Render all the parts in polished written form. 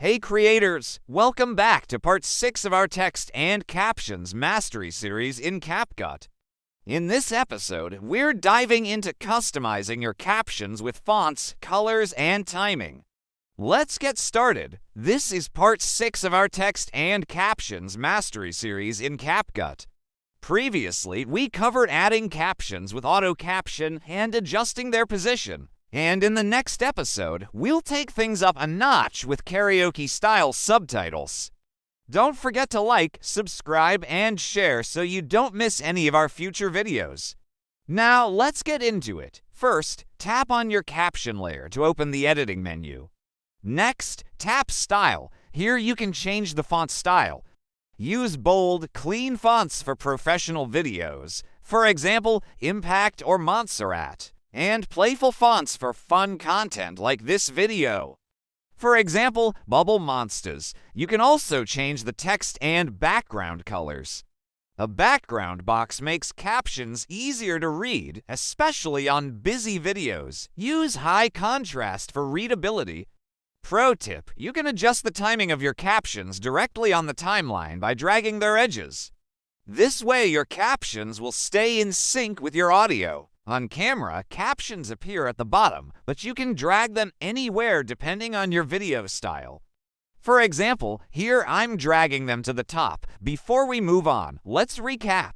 Hey creators, welcome back to part 6 of our text and captions mastery series in CapCut. In this episode, we're diving into customizing your captions with fonts, colors, and timing. Let's get started. This is part 6 of our text and captions mastery series in CapCut. Previously, we covered adding captions with auto-caption and adjusting their position. And in the next episode, we'll take things up a notch with karaoke-style subtitles. Don't forget to like, subscribe, and share so you don't miss any of our future videos. Now, let's get into it. First, tap on your caption layer to open the editing menu. Next, tap Style. Here you can change the font style. Use bold, clean fonts for professional videos. For example, Impact or Montserrat. And playful fonts for fun content like this video. For example, Bubble Monsters. You can also change the text and background colors. A background box makes captions easier to read, especially on busy videos. Use high contrast for readability. Pro tip, you can adjust the timing of your captions directly on the timeline by dragging their edges. This way your captions will stay in sync with your audio. On camera, captions appear at the bottom, but you can drag them anywhere depending on your video style. For example, here I'm dragging them to the top. Before we move on, let's recap.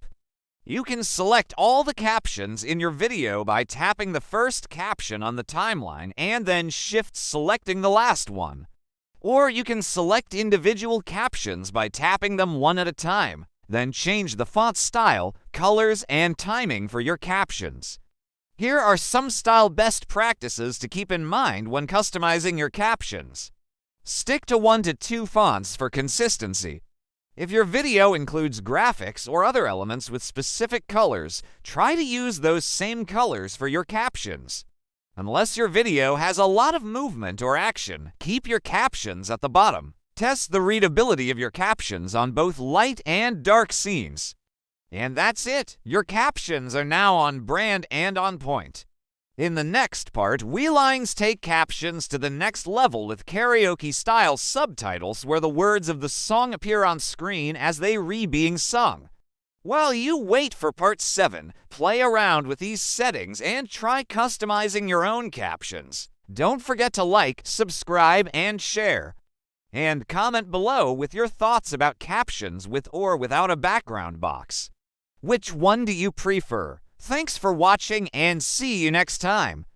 You can select all the captions in your video by tapping the first caption on the timeline and then selecting the last one. Or you can select individual captions by tapping them one at a time. Then change the font style, colors, and timing for your captions. Here are some style best practices to keep in mind when customizing your captions. Stick to 1 to 2 fonts for consistency. If your video includes graphics or other elements with specific colors, try to use those same colors for your captions. Unless your video has a lot of movement or action, keep your captions at the bottom. Test the readability of your captions on both light and dark scenes. And that's it! Your captions are now on brand and on point. In the next part, we take captions to the next level with karaoke-style subtitles where the words of the song appear on screen as they being sung. While you wait for part 7, play around with these settings and try customizing your own captions. Don't forget to like, subscribe, and share. And comment below with your thoughts about captions with or without a background box. Which one do you prefer? Thanks for watching and see you next time.